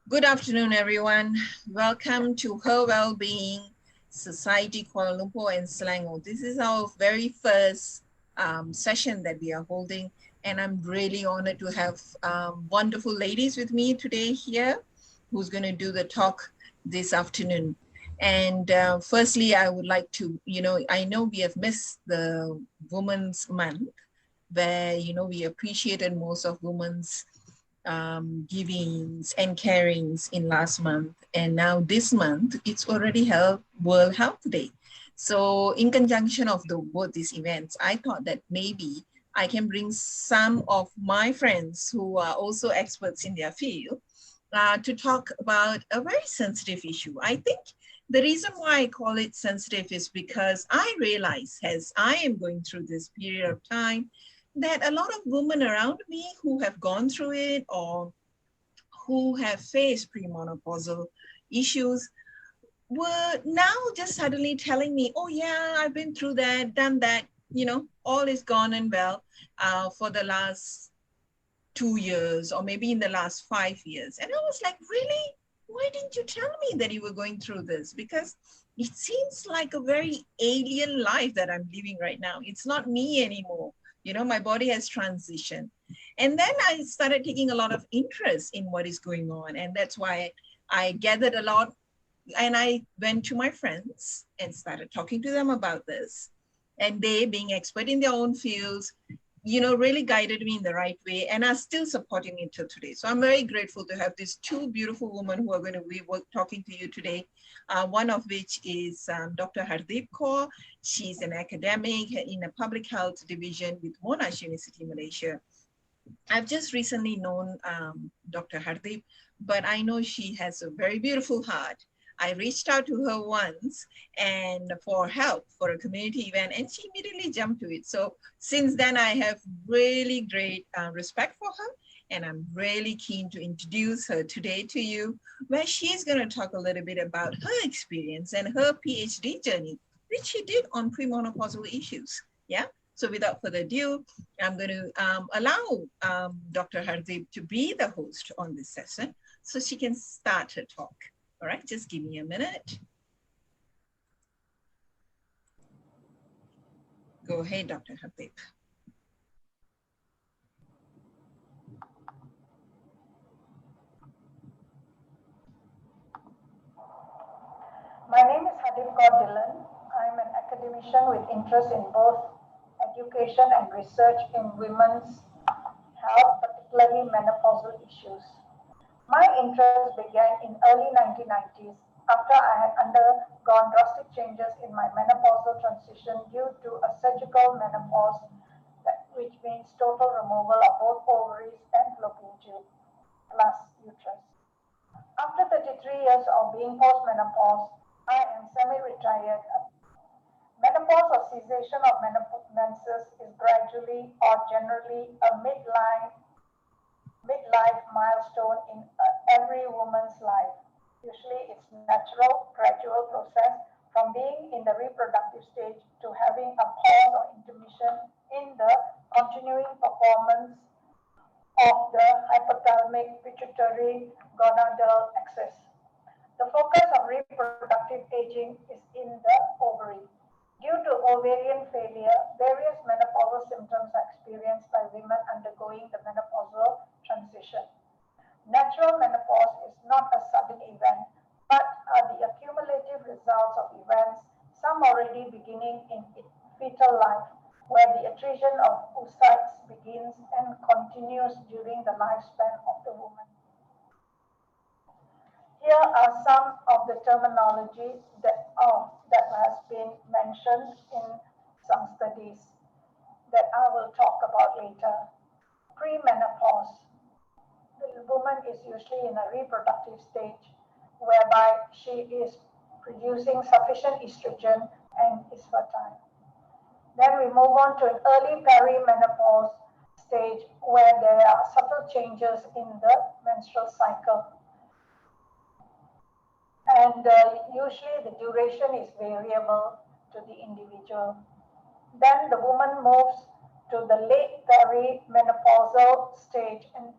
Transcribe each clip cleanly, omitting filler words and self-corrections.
Good afternoon, everyone. Welcome to Her Wellbeing Society Kuala Lumpur and Selangor. This is our very first session that we are holding, and I'm really honored to have wonderful ladies with me today here who's going to do the talk this afternoon. And firstly, I would like to, I know we have missed the Women's Month, where, we appreciated most of women's givings and carings in last month. And now this month, it's already held World Health Day. So in conjunction of both these events, I thought that maybe I can bring some of my friends who are also experts in their field to talk about a very sensitive issue. I think the reason why I call it sensitive is because I realize as I am going through this period of time that a lot of women around me who have gone through it or who have faced premenopausal issues were now just suddenly telling me, oh yeah, I've been through that, done that, all is gone and well for the last 2 years or maybe in the last 5 years. And I was like, really? Why didn't you tell me that you were going through this? Because it seems like a very alien life that I'm living right now. It's not me anymore. My body has transitioned. And then I started taking a lot of interest in what is going on. And that's why I gathered a lot and I went to my friends and started talking to them about this. And they, being expert in their own fields, really guided me in the right way and are still supporting me till today. So I'm very grateful to have these two beautiful women who are going to be talking to you today. One of which is Dr. Hardeep Kaur. She's an academic in a public health division with Monash University, Malaysia. I've just recently known Dr. Hardeep, but I know she has a very beautiful heart. I reached out to her once and for help for a community event, and she immediately jumped to it. So since then, I have really great respect for her, and I'm really keen to introduce her today to you, where she's going to talk a little bit about her experience and her PhD journey, which she did on premenopausal issues. Yeah. So without further ado, I'm going to allow Dr. Hardeep to be the host on this session so she can start her talk. All right, just give me a minute. Go ahead, Dr. Hardeep. My name is Hardeep Kaur Dhillon. I'm an academician with interest in both education and research in women's health, particularly menopausal issues. My interest began in early 1990s after I had undergone drastic changes in my menopausal transition due to a surgical menopause, which means total removal of both ovaries and fallopian tube plus uterus. After 33 years of being postmenopause, I am semi-retired. Menopause or cessation of menses is gradually or generally a midlife milestone in every woman's life. Usually it's natural, gradual process from being in the reproductive stage to having a pause or intermission in the continuing performance of the hypothalamic pituitary gonadal axis. The focus of reproductive aging is in the ovary. Due to ovarian failure, various menopausal symptoms are experienced by women undergoing the menopausal transition. Natural menopause is not a sudden event, but are the accumulative results of events, some already beginning in fetal life, where the attrition of oocytes begins and continues during the lifespan of the woman. Here are some of the terminology that has been mentioned in some studies that I will talk about later. Premenopause. The woman is usually in a reproductive stage whereby she is producing sufficient estrogen and is fertile. Then we move on to an early perimenopause stage where there are subtle changes in the menstrual cycle. And usually the duration is variable to the individual. Then the woman moves to the late perimenopausal stage and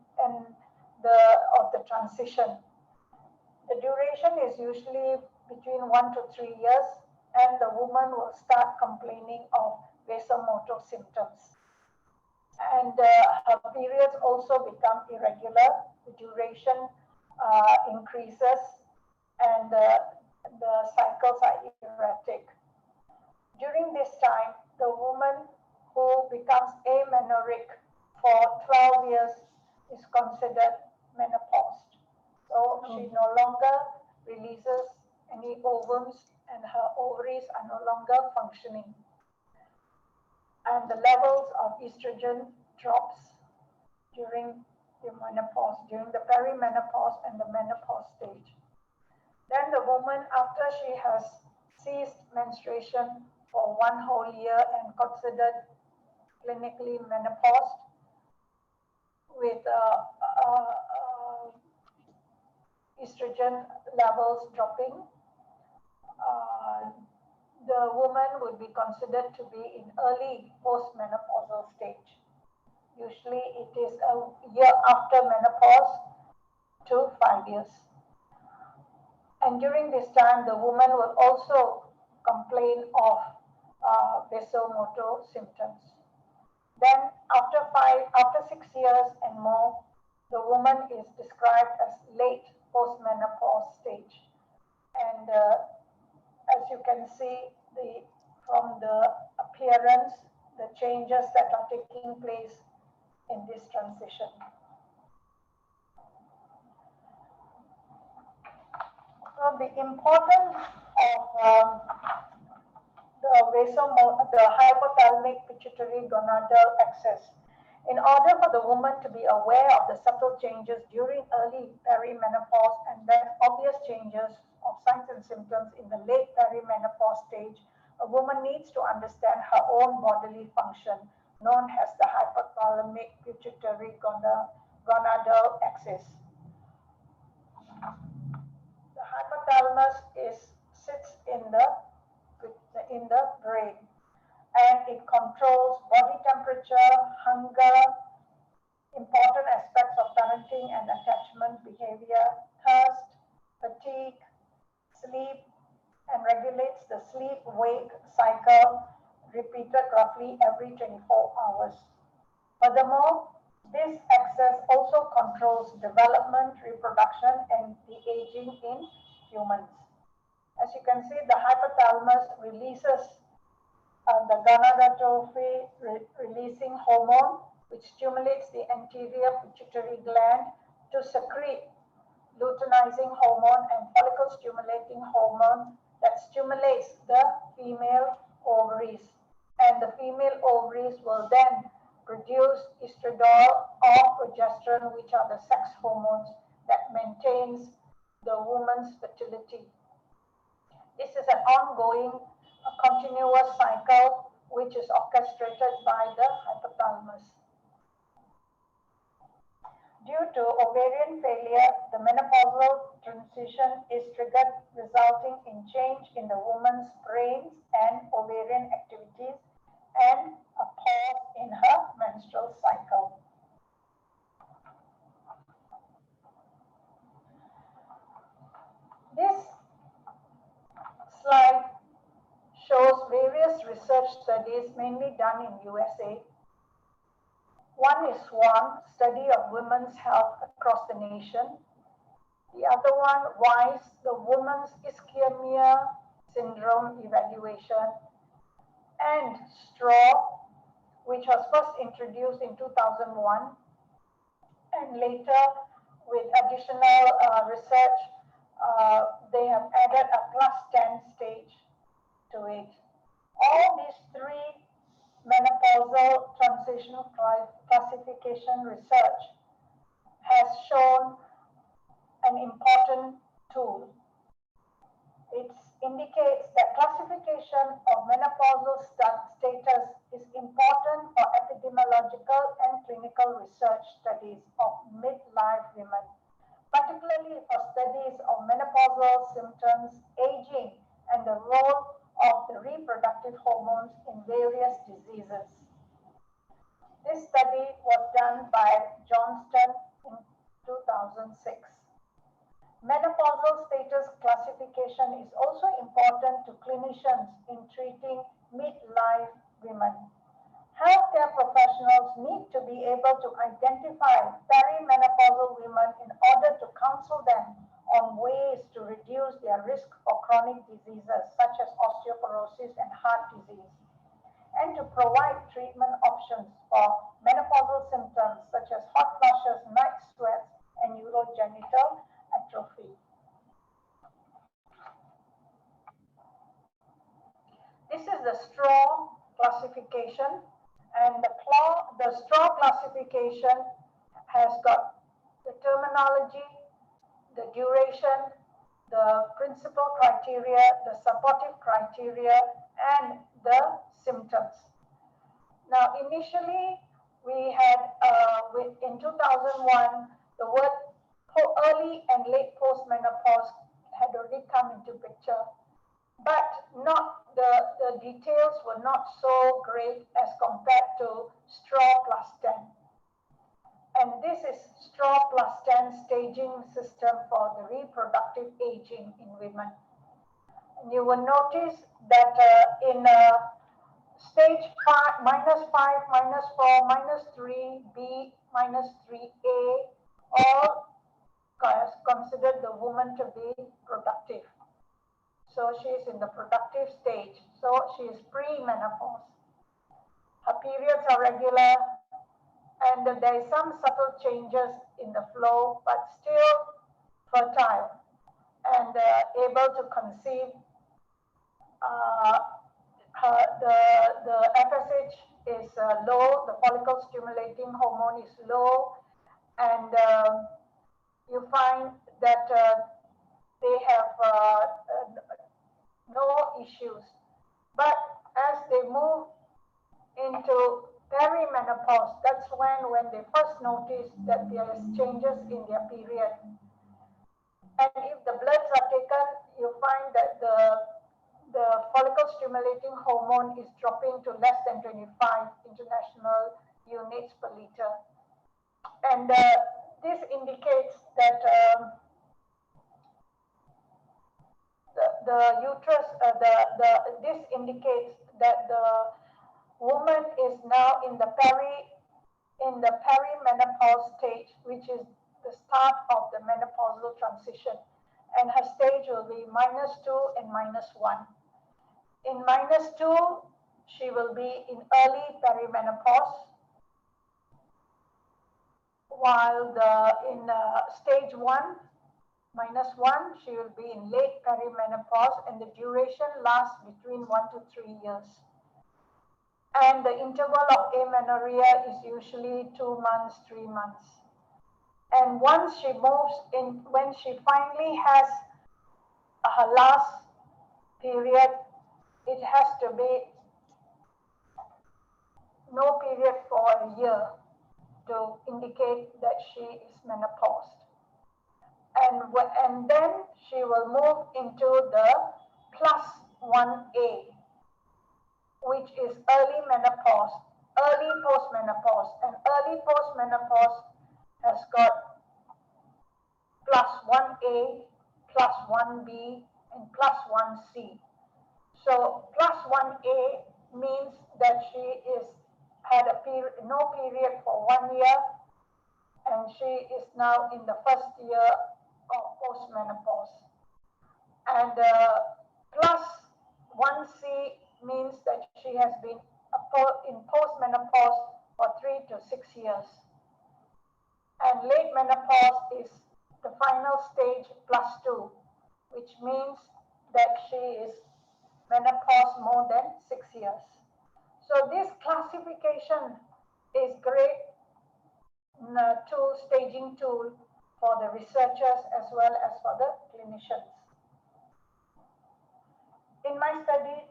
the transition. The duration is usually between 1 to 3 years, and the woman will start complaining of vasomotor symptoms. And her periods also become irregular, the duration increases, and the cycles are erratic. During this time, the woman who becomes amenorrheic for 12 years is considered menopaused. So she Oh, no longer releases any ovums and her ovaries are no longer functioning. And the levels of estrogen drops during the menopause, during the perimenopause and the menopause stage. Then the woman, after she has ceased menstruation for 1 whole year and considered clinically menopaused with estrogen levels dropping, uh, the woman would be considered to be in early postmenopausal stage. Usually it is a year after menopause to 5 years. And during this time, the woman will also complain of vasomotor symptoms. Then, after 6 years and more, the woman is described as late postmenopause stage. And as you can see, from the appearance, the changes that are taking place in this transition. So the importance of the hypothalamic pituitary gonadal axis. In order for the woman to be aware of the subtle changes during early perimenopause and then obvious changes of signs and symptoms in the late perimenopause stage, a woman needs to understand her own bodily function, known as the hypothalamic pituitary gonadal axis. The hypothalamus sits in the brain, and it controls body temperature, hunger, important aspects of parenting and attachment behavior, thirst, fatigue, sleep, and regulates the sleep-wake cycle repeated roughly every 24 hours. Furthermore, this axis also controls development, reproduction, and the aging in humans. As you can see, the hypothalamus releases the gonadotrophy releasing hormone, which stimulates the anterior pituitary gland to secrete luteinizing hormone and follicle stimulating hormone that stimulates the female ovaries. And the female ovaries will then produce estradiol or progesterone, which are the sex hormones that maintains the woman's fertility. This is an ongoing, continuous cycle which is orchestrated by the hypothalamus. Due to ovarian failure, the menopausal transition is triggered, resulting in change in the woman's brains and ovarian activities and a pause in her menstrual cycle. This slide shows various research studies mainly done in USA. One is SWAN, Study of Women's Health Across the Nation. The other one, WISE, the Women's Ischemia Syndrome Evaluation, and STRAW, which was first introduced in 2001, and later with additional research, they have added a plus 10 stage to it. All these three menopausal transitional classification research has shown an important tool. It indicates that classification of menopausal status is important for epidemiological and clinical research studies of midlife women, particularly for studies of menopausal symptoms, aging, and the role of the reproductive hormones in various diseases. This study was done by Johnston in 2006. Menopausal status classification is also important to clinicians in treating midlife women. Healthcare professionals need to be able to identify perimenopausal women in order to counsel them on ways to reduce their risk for chronic diseases such as osteoporosis and heart disease, and to provide treatment options for menopausal symptoms such as hot flushes, night sweats, and urogenital atrophy. This is the straw classification, and the straw classification has got the terminology, the duration, the principal criteria, the supportive criteria, and the symptoms. Now, initially, we had in 2001 the word early and late postmenopause had already come into picture, but not the details were not so great as compared to straw plus 10. And this is straw plus 10 staging system for the reproductive aging in women. And you will notice that in stage 5, -5, -4, -3, B, -3A, all considered the woman to be productive. So she is in the productive stage. So she is pre-menopause. Her periods are regular, and there is some subtle changes in the flow, but still fertile and able to conceive. The FSH is low, the follicle stimulating hormone is low, and you find that they have no issues. But as they move into perimenopause, that's when they first notice that there is changes in their period. And if the bloods are taken, you find that the follicle stimulating hormone is dropping to less than 25 international units per liter. And this indicates that the uterus, this indicates that the woman is now in the perimenopause stage, which is the start of the menopausal transition, and her stage will be -2 and -1. In -2, she will be in early perimenopause, while in stage 1, -1, she will be in late perimenopause, and the duration lasts between 1 to 3 years. And the interval of amenorrhea is usually 2 months, 3 months. And once she moves in, when she finally has her last period, it has to be no period for a year to indicate that she is menopaused. And then she will move into the +1A, which is early menopause, early postmenopause, and early postmenopause has got +1A, +1B, and +1C. So +1A means that she is had no period for 1 year, and she is now in the first year of postmenopause. And +1C means that she has been in postmenopause for 3 to 6 years. And late menopause is the final stage +2, which means that she is menopause more than 6 years. So this classification is great staging tool for the researchers as well as for the clinicians. In my study,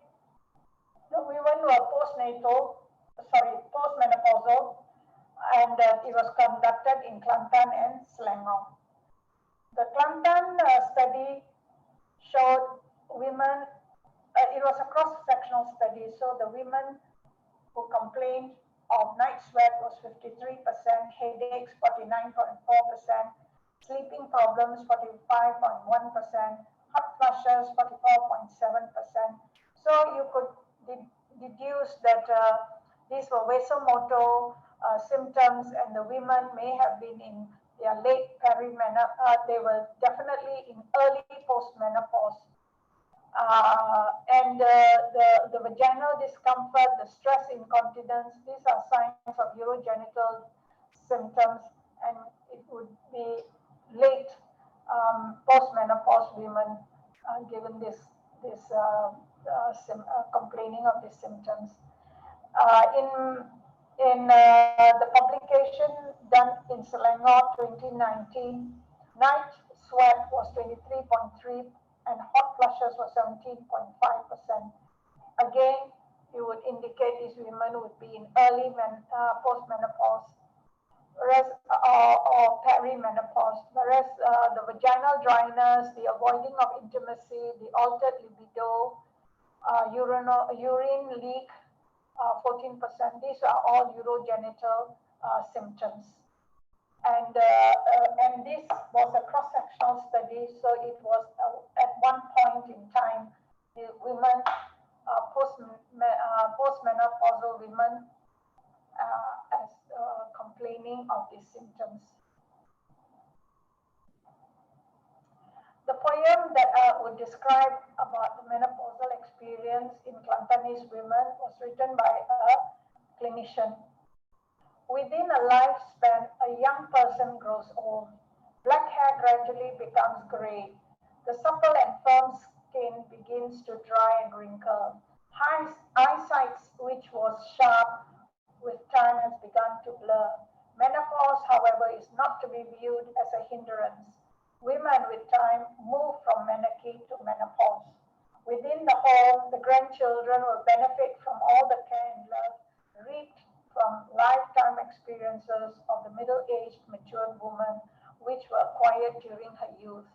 the women were postmenopausal, and it was conducted in Kelantan and Selangor. The Kelantan study showed women, it was a cross-sectional study, so the women who complained of night sweat was 53%, headaches 49.4%, sleeping problems 45.1%, hot flushes 44.7%. So you could deduce that these were vasomotor symptoms, and the women may have been in their late perimenopause. They were definitely in early postmenopause. And the vaginal discomfort, the stress incontinence, these are signs of urogenital symptoms, and it would be late postmenopause women given complaining of these symptoms. In the publication done in Selangor 2019, night sweat was 23.3 and hot flushes was 17.5%. Again, it would indicate these women would be in early postmenopause, whereas or perimenopause, whereas the vaginal dryness, the avoiding of intimacy, the altered libido, urine leak, 14%. These are all urogenital symptoms. And this was a cross-sectional study, so it was at one point in time, the women, postmenopausal women, as complaining of these symptoms. The poem that I would describe about the menopausal experience in Kelantanese women was written by a clinician. Within a lifespan, a young person grows old. Black hair gradually becomes gray. The supple and firm skin begins to dry and wrinkle. Eyesight, which was sharp with time, has begun to blur. Menopause, however, is not to be viewed as a hindrance. Women with time move from menarche to menopause. Within the home, the grandchildren will benefit from all the care and love reaped from lifetime experiences of the middle-aged matured woman, which were acquired during her youth.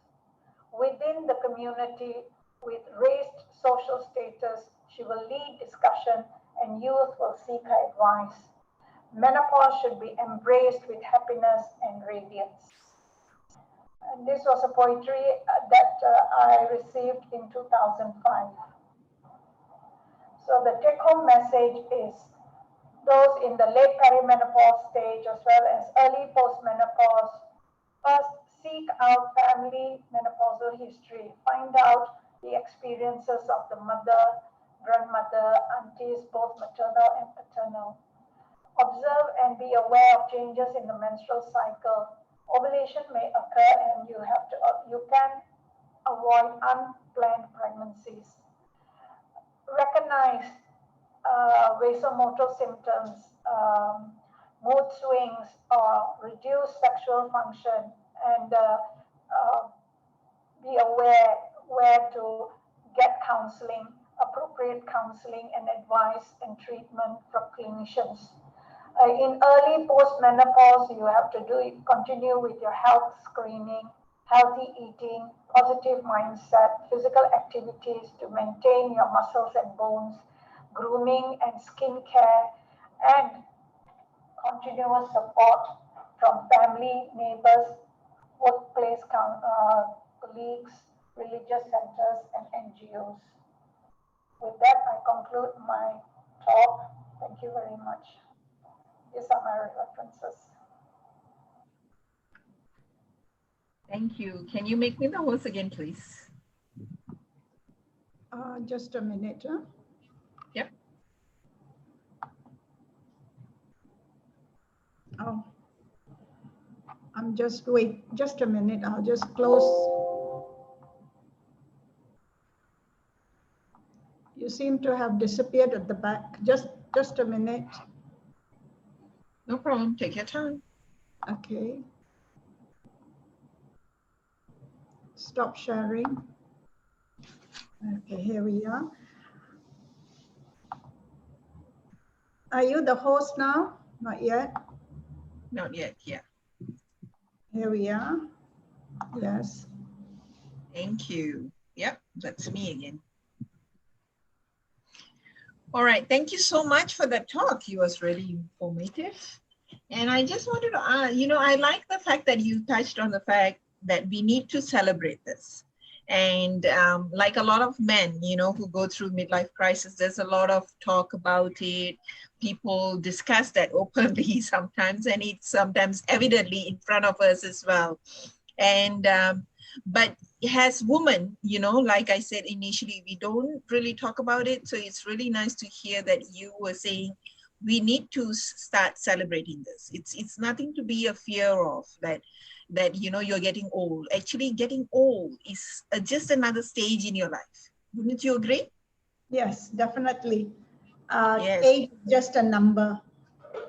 Within the community, with raised social status, she will lead discussion and youth will seek her advice. Menopause should be embraced with happiness and radiance. And this was a poetry that I received in 2005. So the take-home message is those in the late perimenopause stage as well as early postmenopause, first seek out family menopausal history, find out the experiences of the mother, grandmother, aunties, both maternal and paternal. Observe and be aware of changes in the menstrual cycle. Ovulation may occur and you can avoid unplanned pregnancies. Recognize vasomotor symptoms, mood swings, or reduced sexual function, and be aware where to get counseling, appropriate counseling and advice and treatment from clinicians. In early postmenopause, you have to continue with your health screening, healthy eating, positive mindset, physical activities to maintain your muscles and bones, grooming and skincare, and continuous support from family, neighbors, workplace colleagues, religious centers, and NGOs. With that, I conclude my talk. Thank you very much. These are my references. Thank you. Can you make me the host again, please? Just a minute. Huh? Yep. Oh, wait just a minute. I'll just close. You seem to have disappeared at the back. Just a minute. No problem. Take your time. Okay. Stop sharing. Okay, here we are. Are you the host now? Not yet? Not yet, yeah. Here we are. Yes. Thank you. Yep, that's me again. All right, thank you so much for that talk. It was really informative. And I just wanted to, I like the fact that you touched on the fact that we need to celebrate this. And like a lot of men, you know, who go through midlife crisis, there's a lot of talk about it. People discuss that openly sometimes, and it's sometimes evidently in front of us as well. And but as women, you know, like I said initially, we don't really talk about it. So it's really nice to hear that you were saying we need to start celebrating this. It's nothing to be a fear of, that you know you're getting old. Actually, getting old is just another stage in your life. Wouldn't you agree? Yes, definitely. Yes. Age is just a number.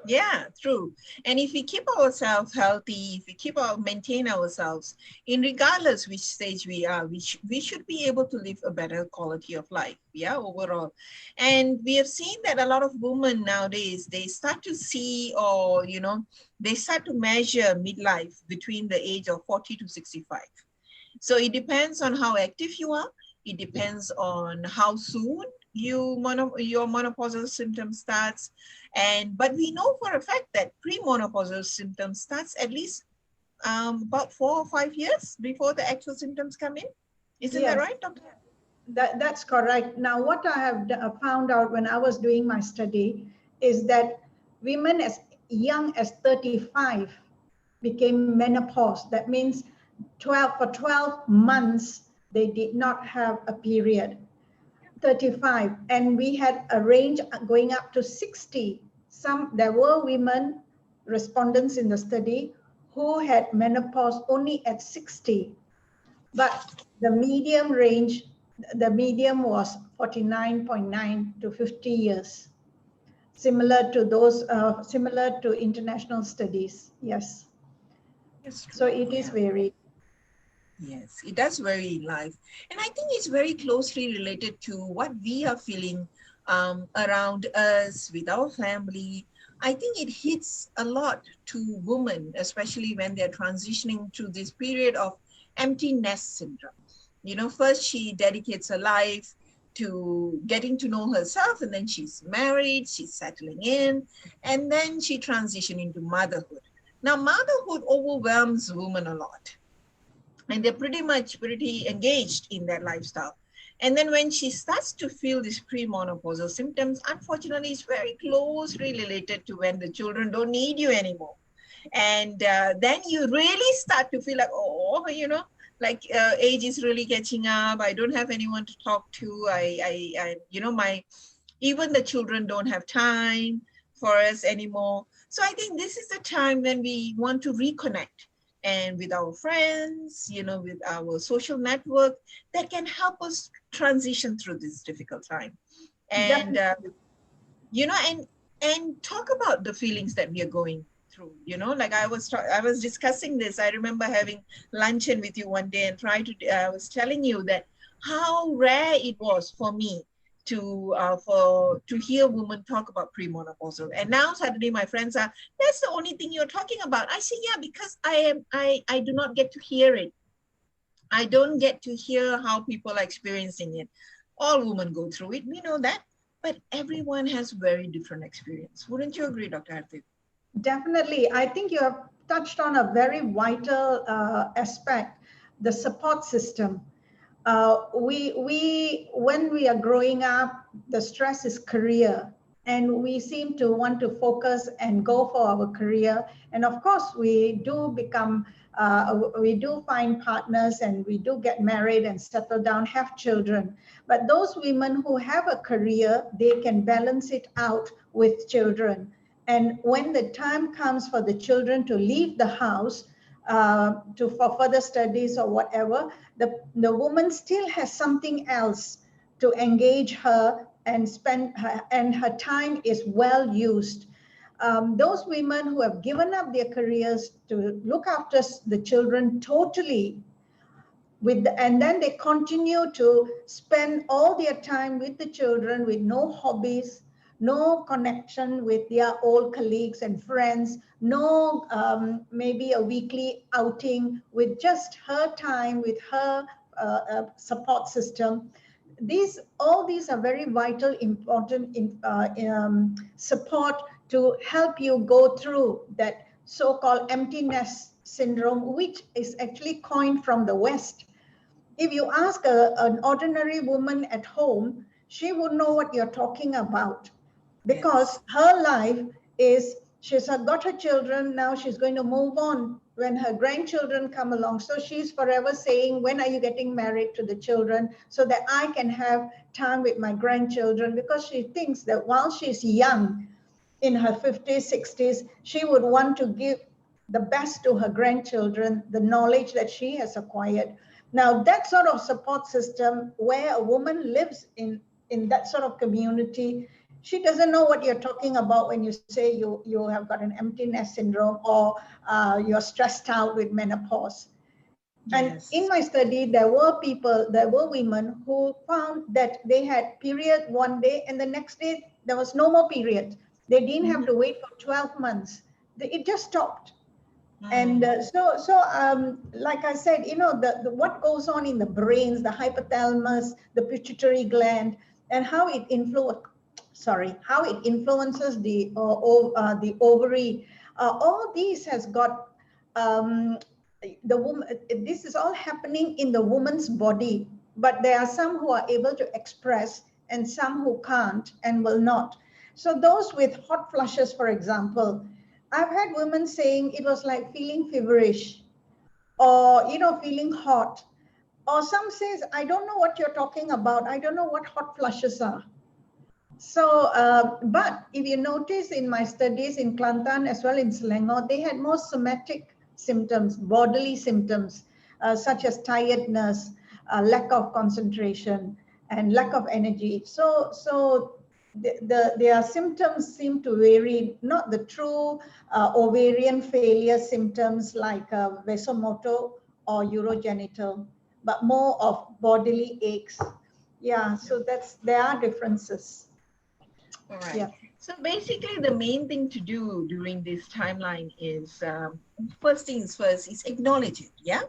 Yeah, true. And if we keep ourselves healthy, if we maintain ourselves, in regardless which stage we are, we should be able to live a better quality of life, yeah, overall. And we have seen that a lot of women nowadays, they start to see, or, you know, they start to measure midlife between the age of 40 to 65. So it depends on how active you are. It depends on how soon your menopausal symptom starts. But we know for a fact that premenopausal symptoms starts at least about 4 or 5 years before the actual symptoms come in. Isn't that Yes, right, Doctor? that's correct. Now, what I have found out when I was doing my study is that women as young as 35 became menopause. That means 12 months they did not have a period. 35, and we had a range going up to 60. There were women respondents in the study who had menopause only at 60, but the medium range, the medium was 49.9 to 50 years, similar to international studies. Yes, That's so true. it is Yeah. varied. Yes, it does vary in life. And I think it's very closely related to what we are feeling around us with our family. I think it hits a lot to women, especially when they're transitioning to this period of empty nest syndrome. You know, first she dedicates her life to getting to know herself, and then she's married, she's settling in, and then she transitions into motherhood. Now, motherhood overwhelms women a lot, and they're pretty engaged in that lifestyle. And then when she starts to feel these premenopausal symptoms, unfortunately, it's very closely related to when the children don't need you anymore. And then you really start to feel like, oh, you know, like age is really catching up. I don't have anyone to talk to. You know, even the children don't have time for us anymore. So I think this is the time when we want to reconnect, and with our friends, you know, with our social network that can help us transition through this difficult time. And, Definitely. you know, and talk about the feelings that we are going through, you know, like I was discussing this. I remember having luncheon with you one day and I was telling you that how rare it was for me to hear women talk about premenopausal. And now suddenly my friends are, that's the only thing you're talking about. I say, yeah, because I do not get to hear it. I don't get to hear how people are experiencing it. All women go through it, we know that, but everyone has very different experience. Wouldn't you agree, Dr. Hartik? Definitely. I think you have touched on a very vital aspect, the support system. When we are growing up, the stress is career, and we seem to want to focus and go for our career. And of course, we do find partners, and we do get married and settle down, have children. But those women who have a career, they can balance it out with children. And when the time comes for the children to leave the house, for further studies or whatever, the woman still has something else to engage her and and her time is well used. Those women who have given up their careers to look after the children totally, and then they continue to spend all their time with the children with no hobbies, no connection with their old colleagues and friends, no maybe a weekly outing with just her time with her support system. All these are very vital, important support to help you go through that so-called emptiness syndrome, which is actually coined from the West. If you ask an ordinary woman at home, she would know what you're talking about, because Yes. her life is, she's got her children, now she's going to move on when her grandchildren come along. So she's forever saying, when are you getting married, to the children, so that I can have time with my grandchildren, because she thinks that while she's young, in her 50s, 60s, she would want to give the best to her grandchildren, the knowledge that she has acquired. Now, that sort of support system where a woman lives in that sort of community, she doesn't know what you're talking about when you say you have got an empty nest syndrome, or you're stressed out with menopause. And in my Yes. study, there were women who found that they had period one day and the next day there was no more period. They didn't have Mhm. to wait for 12 months. It just stopped. And Mm. like I said, what goes on in the brains, the hypothalamus, the pituitary gland, and how it influences the ovary. All these has got um, the woman. This is all happening in the woman's body, but there are some who are able to express and some who can't and will not. So those with hot flushes, for example, I've had women saying it was like feeling feverish, or feeling hot, or some says, I don't know what you're talking about, I don't know what hot flushes are. So, but if you notice in my studies in Kelantan as well in Selangor, they had more somatic symptoms, bodily symptoms, such as tiredness, lack of concentration, and lack of energy. So their symptoms seem to vary, not the true ovarian failure symptoms like vasomotor or urogenital, but more of bodily aches. Yeah, so there are differences. All right. Yeah. So basically, the main thing to do during this timeline is first things first is acknowledge it, yeah,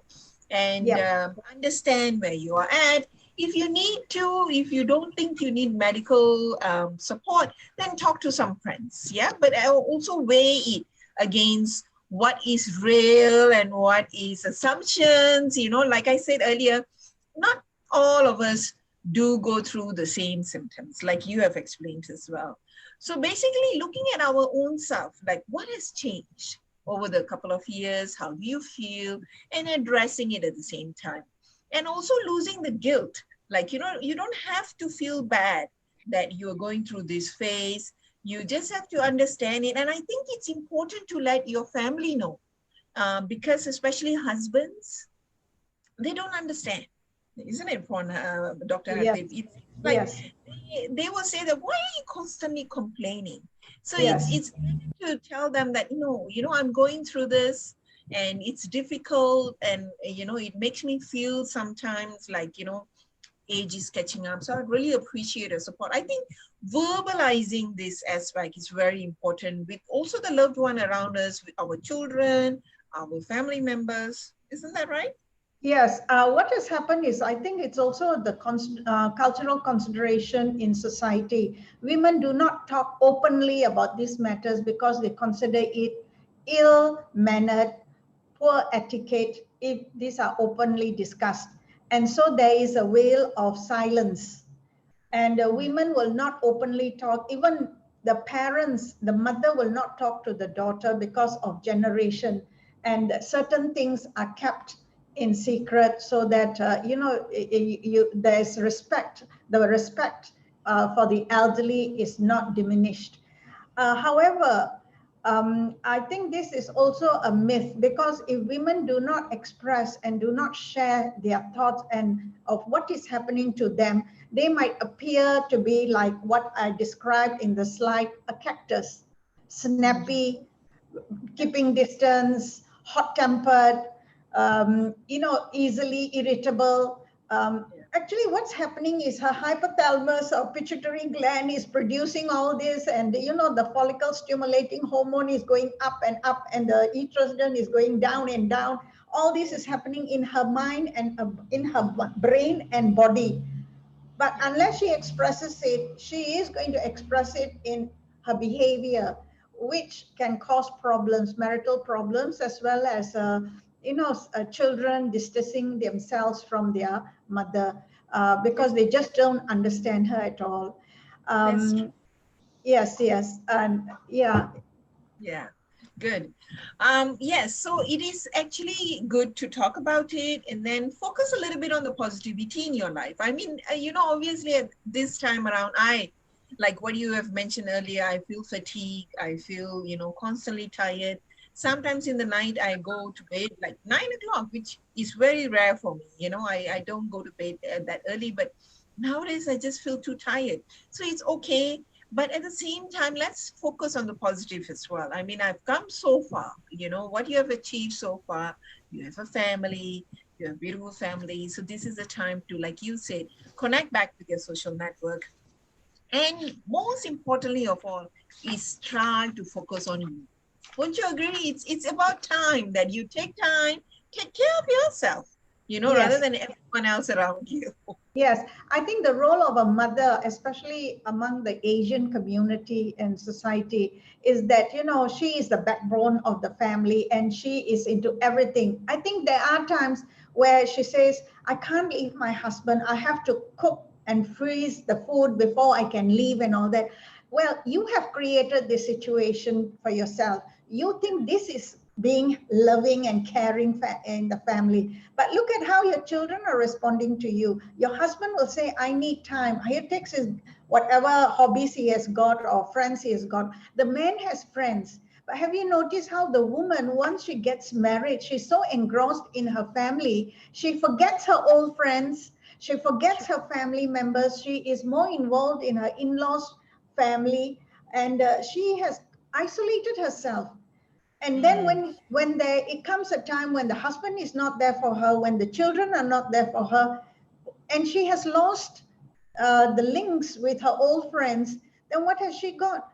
and Yeah. understand where you are at. If you need to, if you don't think you need medical support, then talk to some friends, yeah. But I'll also weigh it against what is real and what is assumptions. Like I said earlier, not all of us do go through the same symptoms, like you have explained as well. So basically, looking at our own self, like what has changed over the couple of years, how do you feel, and addressing it at the same time. And also losing the guilt. Like, you don't have to feel bad that you're going through this phase. You just have to understand it. And I think it's important to let your family know, because especially husbands, they don't understand, isn't it, for Dr. Yes. Hatip? It's like Yes. they will say that, why are you constantly complaining? So it's Yes. it's better to tell them that, I'm going through this and it's difficult, and it makes me feel sometimes like, age is catching up. So I really appreciate your support. I think verbalizing this aspect is very important with also the loved one around us, with our children, our family members. Isn't that right? Yes. What has happened is, I think it's also the cultural consideration in society. Women do not talk openly about these matters because they consider it ill-mannered, poor etiquette if these are openly discussed. And so there is a veil of silence, and women will not openly talk. Even the parents, the mother will not talk to the daughter because of generation, and certain things are kept in secret, so that there's respect, the respect for the elderly is not diminished. However, I think this is also a myth, because if women do not express and do not share their thoughts and of what is happening to them, they might appear to be like what I described in the slide, a cactus, Mhm. snappy, keeping distance, hot-tempered, easily irritable. Actually, what's happening is her hypothalamus or pituitary gland is producing all this, and the follicle stimulating hormone is going up, and the estrogen is going down and down. All this is happening in her mind and in her brain and body. But Yeah. unless she expresses it, she is going to express it in her behavior. which can cause problems, marital problems, as well as children distancing themselves from their mother because they just don't understand her at all. That's true. Yes, yes, and yeah. Yeah, good. Yes, so it is actually good to talk about it and then focus a little bit on the positivity in your life. I mean, obviously at this time around, like what you have mentioned earlier, I feel fatigue. I feel, constantly tired. Sometimes in the night, I go to bed like 9 o'clock, which is very rare for me. I don't go to bed that early, but nowadays I just feel too tired. So it's okay, but at the same time, let's focus on the positive as well. I mean, I've come so far, what you have achieved so far. You have a family, you have a beautiful family. So this is the time to, like you said, connect back with your social network. And most importantly of all, is try to focus on you. Won't you agree? It's about time that you take care of yourself, rather Yes. than everyone else around you. Yes, I think the role of a mother, especially among the Asian community and society, is that, she is the backbone of the family and she is into everything. I think there are times where she says, I can't leave my husband. I have to cook and freeze the food before I can leave and all that. Well, you have created this situation for yourself. You think this is being loving and caring in the family, but look at how your children are responding to you. Your husband will say, I need time. He takes his whatever hobbies he has got or friends he has got. The man has friends. But have you noticed how the woman, once she gets married, she's so engrossed in her family, she forgets her old friends, she forgets her family members, she is more involved in her in laws' family, and she has isolated herself. And then Mm, when there it comes a time when the husband is not there for her, when the children are not there for her, and she has lost the links with her old friends, then what has she got?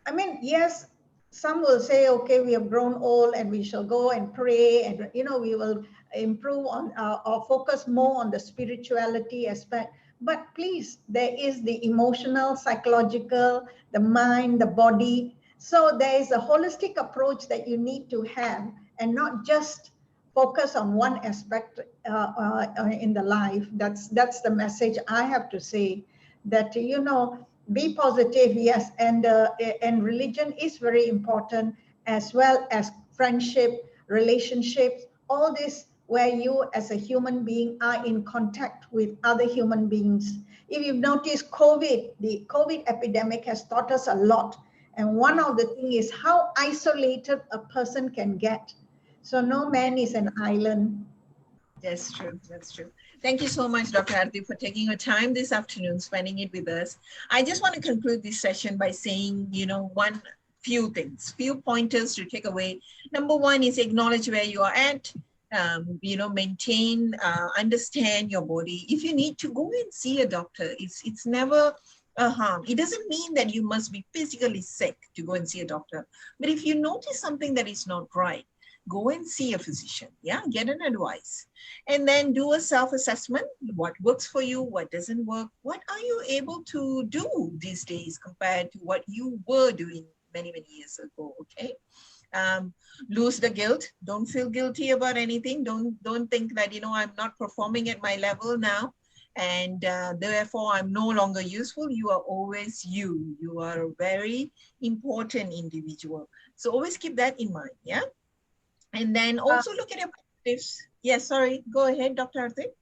I mean, yes, some will say, okay, we have grown old and we shall go and pray, and we will improve on or focus more on the spirituality aspect. But please, there is the emotional, psychological, the mind, the body. So there is a holistic approach that you need to have, and not just focus on one aspect in the life. That's the message I have to say. That be positive, yes, and religion is very important, as well as friendship, relationships, all this, where you as a human being are in contact with other human beings. If you've noticed, the COVID epidemic has taught us a lot, and one mm. of the thing is how isolated a person can get. So no man is an island. That's true. That's true. Thank you so much, Dr. Arti, for taking your time this afternoon, spending it with us. I just want to conclude this session by saying, few things, few pointers to take away. Number one is acknowledge where you are at. Maintain, understand your body. If you need to go and see a doctor, it's never a harm. It doesn't mean that you must be physically sick to go and see a doctor. But if you notice something that is not right, go and see a physician. Yeah, get an advice. And then do a self-assessment. What works for you? What doesn't work? What are you able to do these days compared to what you were doing many, many years ago? Okay. Um, Lose the guilt. Don't feel guilty about anything. Don't think that, I'm not performing at my level now, and therefore I'm no longer useful. You are always you. You are a very important individual. So always keep that in mind. Yeah. And then also look at your positives. Yes, sorry. Go ahead, Dr. Arthik.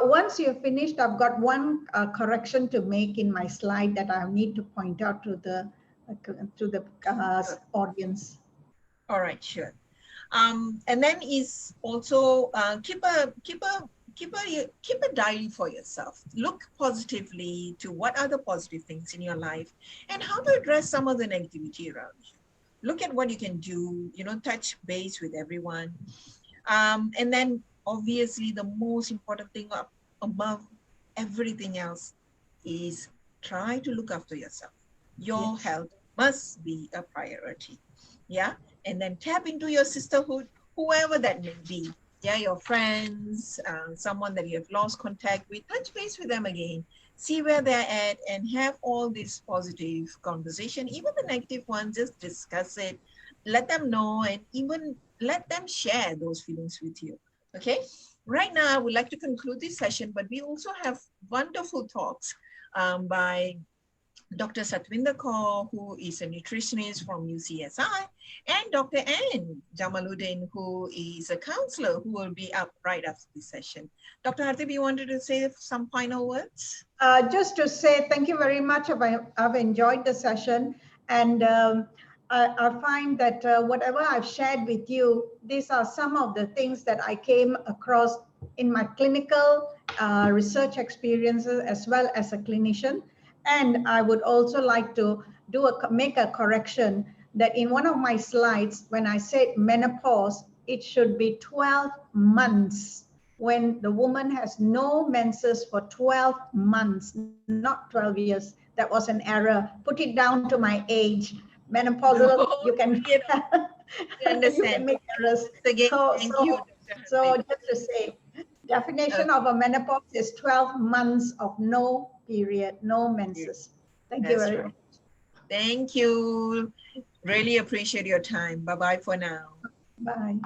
Once you've finished, I've got one correction to make in my slide that I need to point out to the audience. All right, sure. And then is also keep a diary for yourself. Look positively to what are the positive things in your life and how to address some of the negativity around you. Look at what you can do, touch base with everyone. And then obviously the most important thing above everything else is try to look after yourself. Your Yes. health must be a priority. Yeah. And then tap into your sisterhood, whoever that may be. yeah, your friends, someone that you have lost contact with, touch base with them again, see where they're at, and have all this positive conversation. Even the negative ones, just discuss it, let them know, and even let them share those feelings with you. Okay. Right now, I would like to conclude this session, but we also have wonderful talks by Dr. Satwinder Kaur, who is a nutritionist from UCSI, and Dr. Ann Jamaluddin, who is a counselor who will be up right after this session. Dr. Hardeep, you wanted to say some final words? Just to say thank you very much. I've enjoyed the session, and I find that whatever I've shared with you, these are some of the things that I came across in my clinical research experiences as well as a clinician. And I would also like to make a correction that in one of my slides, when I said menopause, it should be 12 months when the woman has no menses for 12 months, not 12 years. That was an error. Put it down to my age. No, Menopausal, you can you know, we you can understand. make errors. Once again, So thank you, so Dr. so Hardeep. just to say, definition of Okay, a menopause is 12 months of no period, no menses. Thank you that's very right. much. Thank you. Really appreciate your time. Bye-bye for now. Bye.